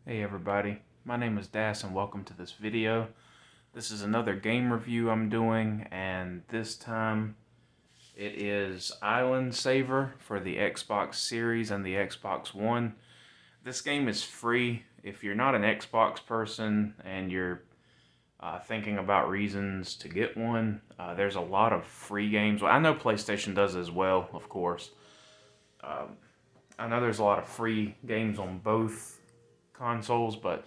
Hey everybody, my name is Das and welcome to this video. This is another game review I'm doing, and this time it is Island Saver for the Xbox Series and the Xbox One. This game is free. If you're not an Xbox person and you're thinking about reasons to get one, there's a lot of free games. Well, I know PlayStation does as well, of course. I know there's a lot of free games on both consoles, but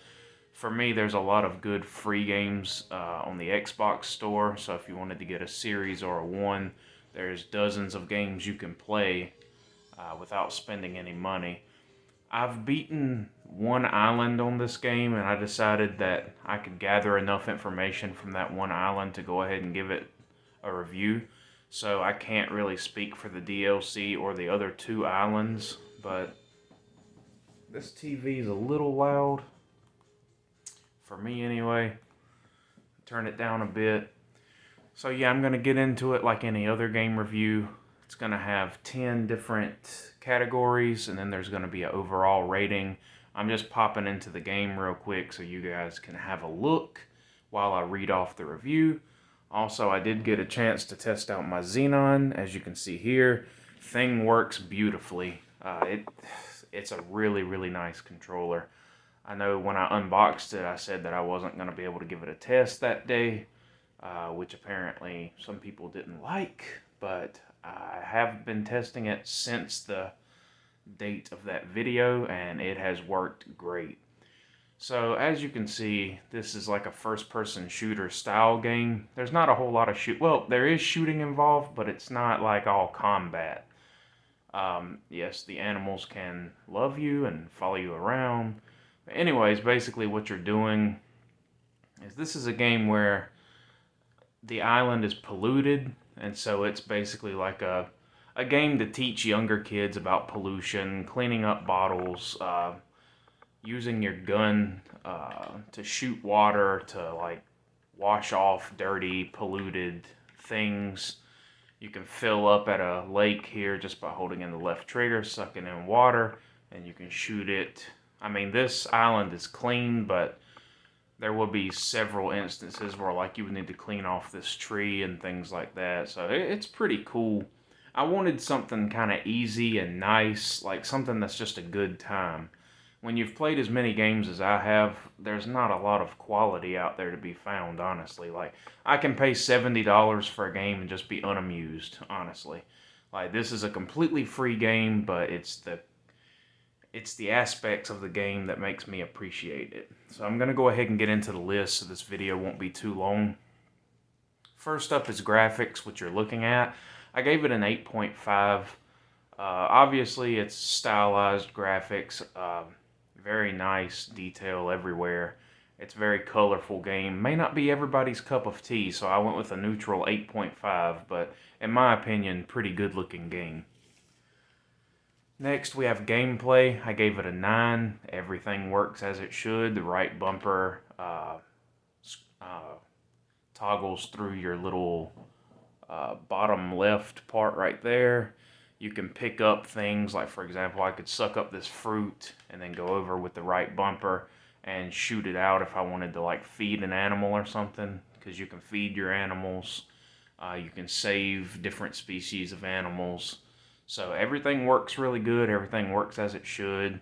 for me, there's a lot of good free games on the Xbox store. So if you wanted to get a series or a one, there's dozens of games you can play without spending any money. I've beaten one island on this game, and I decided that I could gather enough information from that one island to go ahead and give it a review. So I can't really speak for the DLC or the other two islands, but this TV is a little loud. For me anyway. Turn it down a bit. So yeah, I'm going to get into it like any other game review. It's going to have 10 different categories, and then there's going to be an overall rating. I'm just popping into the game real quick so you guys can have a look while I read off the review. Also, I did get a chance to test out my Xenon. As you can see here, thing works beautifully. It's a really, really nice controller. I know when I unboxed it, I said that I wasn't going to be able to give it a test that day, which apparently some people didn't like, but I have been testing it since the date of that video, and it has worked great. So as you can see, this is like a first-person shooter style game. There's not a whole lot of well, there is shooting involved, but it's not like all combat. Yes, the animals can love you and follow you around. Anyways, basically what you're doing is this is a game where the island is polluted, and so it's basically like a game to teach younger kids about pollution, cleaning up bottles, using your gun to shoot water to like wash off dirty, polluted things. You can fill up at a lake here just by holding in the left trigger, sucking in water, and you can shoot it. I mean, this island is clean, but there will be several instances where like you would need to clean off this tree and things like that. So it's pretty cool. I wanted something kind of easy and nice, like something that's just a good time. When you've played as many games as I have, there's not a lot of quality out there to be found, honestly. Like, I can pay $70 for a game and just be unamused, honestly. Like, this is a completely free game, but it's the aspects of the game that makes me appreciate it. So I'm going to go ahead and get into the list so this video won't be too long. First up is graphics, which you're looking at. I gave it an 8.5. Obviously, it's stylized graphics. Very nice detail everywhere. It's a very colorful game. May not be everybody's cup of tea, so I went with a neutral 8.5, but in my opinion, pretty good looking game. Next, we have gameplay. I gave it a 9. Everything works as it should. The right bumper toggles through your little bottom left part right there. You can pick up things, like for example, I could suck up this fruit and then go over with the right bumper and shoot it out if I wanted to like feed an animal or something, because you can feed your animals. You can save different species of animals. So everything works really good. Everything works as it should.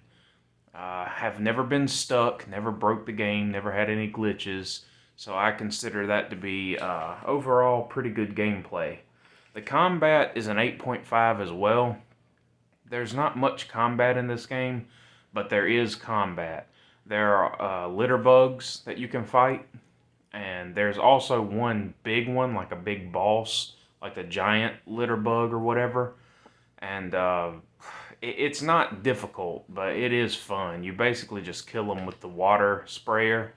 Have never been stuck, never broke the game, never had any glitches. So I consider that to be overall pretty good gameplay. The combat is an 8.5 as well. There's not much combat in this game, but there is combat. There are litter bugs that you can fight, and there's also one big one, like a big boss, like the giant litter bug or whatever. And it's not difficult, but it is fun. You basically just kill them with the water sprayer.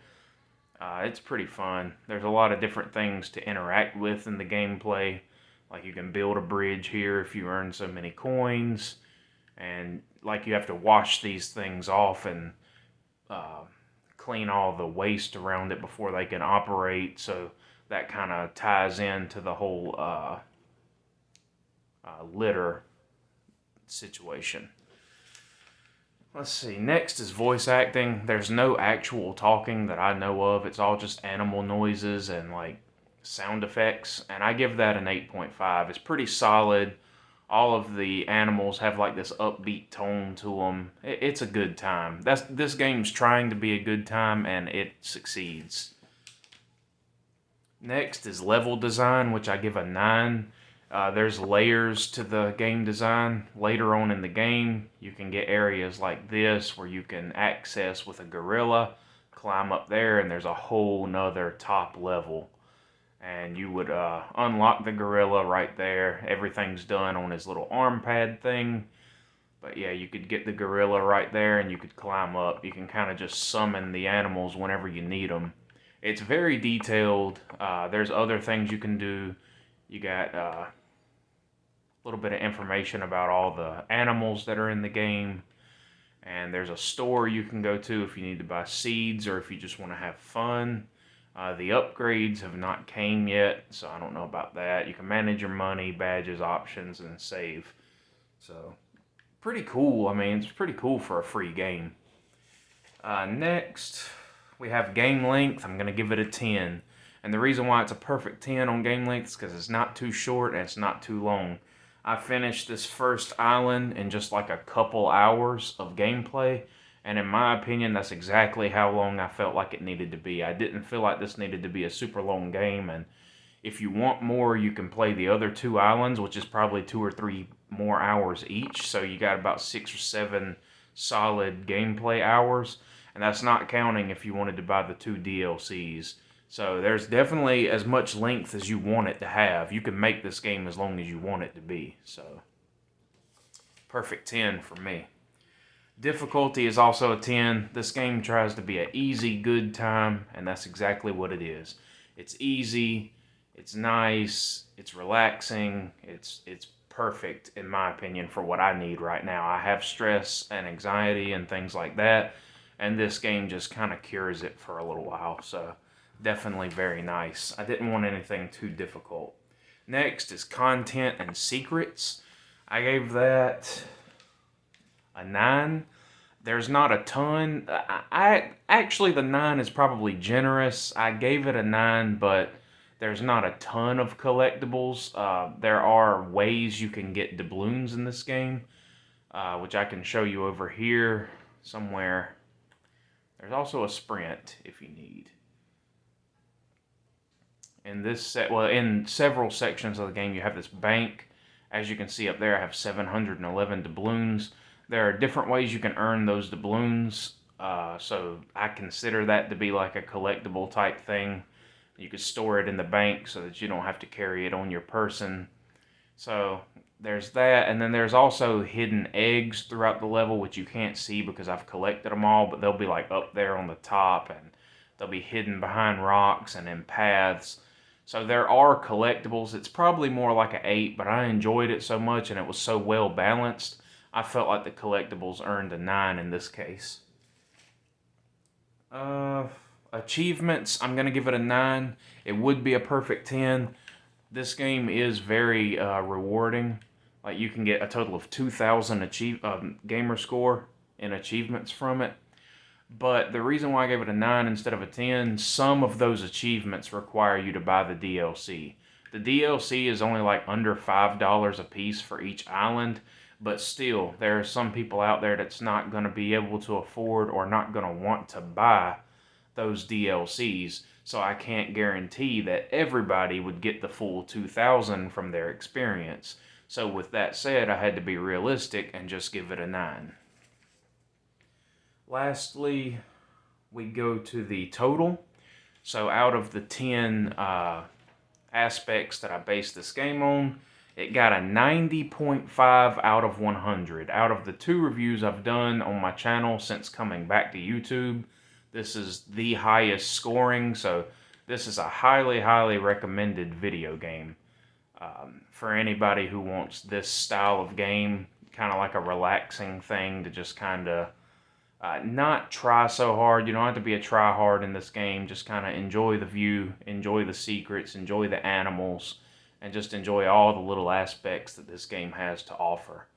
It's pretty fun. There's a lot of different things to interact with in the gameplay. Like you can build a bridge here if you earn so many coins. And like you have to wash these things off and clean all the waste around it before they can operate. So that kind of ties into the whole litter situation. Let's see, next is voice acting. There's no actual talking that I know of. It's all just animal noises and like sound effects, and I give that an 8.5. It's pretty solid. All of the animals have like this upbeat tone to them. It's a good time. This game's trying to be a good time, and it succeeds. Next is level design, which I give a 9. There's layers to the game design. Later on in the game, you can get areas like this where you can access with a gorilla, climb up there, and there's a whole nother top level. And you would unlock the gorilla right there. Everything's done on his little arm pad thing. But yeah, you could get the gorilla right there and you could climb up. You can kind of just summon the animals whenever you need them. It's very detailed. There's other things you can do. You got little bit of information about all the animals that are in the game, and there's a store you can go to if you need to buy seeds or if you just want to have fun. The upgrades have not came yet, so I don't know about that. You can manage your money, badges, options, and save. So pretty cool. I mean, it's pretty cool for a free game. Next, we have game length. I'm going to give it a 10. And the reason why it's a perfect 10 on game length is because it's not too short and it's not too long. I finished this first island in just like a couple hours of gameplay, and in my opinion, that's exactly how long I felt like it needed to be. I didn't feel like this needed to be a super long game, and if you want more, you can play the other 2 islands, which is probably 2 or 3 more hours each, so you got about 6 or 7 solid gameplay hours, and that's not counting if you wanted to buy the 2 DLCs. So there's definitely as much length as you want it to have. You can make this game as long as you want it to be. So perfect 10 for me. Difficulty is also a 10. This game tries to be an easy, good time, and that's exactly what it is. It's easy, it's nice, it's relaxing, it's perfect in my opinion for what I need right now. I have stress and anxiety and things like that, and this game just kind of cures it for a little while. So definitely very nice. I didn't want anything too difficult. Next is content and secrets. I gave that a 9. There's not a ton. I actually, the 9 is probably generous. I gave it a 9, but there's not a ton of collectibles. There are ways you can get doubloons in this game, which I can show you over here somewhere. There's also a sprint if you need. In this in several sections of the game, you have this bank. As you can see up there, I have 711 doubloons. There are different ways you can earn those doubloons, so I consider that to be like a collectible type thing. You could store it in the bank so that you don't have to carry it on your person. So there's that, and then there's also hidden eggs throughout the level, which you can't see because I've collected them all, but they'll be like up there on the top, and they'll be hidden behind rocks and in paths. So there are collectibles. It's probably more like an 8, but I enjoyed it so much and it was so well balanced, I felt like the collectibles earned a 9 in this case. Achievements, I'm going to give it a 9. It would be a perfect 10. This game is very rewarding. Like, you can get a total of 2,000 gamer score in achievements from it. But the reason why I gave it a 9 instead of a 10, some of those achievements require you to buy the DLC. The DLC is only like under $5 a piece for each island, but still, there are some people out there that's not going to be able to afford or not going to want to buy those DLCs, so I can't guarantee that everybody would get the full 2,000 from their experience. So with that said, I had to be realistic and just give it a 9. Lastly, we go to the total. So out of the 10 aspects that I based this game on, it got a 90.5 out of 100. Out of the 2 reviews I've done on my channel since coming back to YouTube, this is the highest scoring, so this is a highly, highly recommended video game. For anybody who wants this style of game, kind of like a relaxing thing to just kind of not try so hard. You don't have to be a try hard in this game. Just kind of enjoy the view, enjoy the secrets, enjoy the animals, and just enjoy all the little aspects that this game has to offer.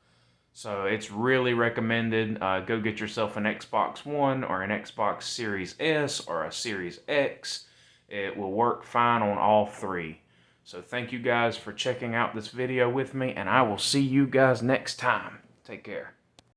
So it's really recommended. Go get yourself an Xbox One or an Xbox Series S or a Series X. It will work fine on all three. So thank you guys for checking out this video with me, and I will see you guys next time. Take care.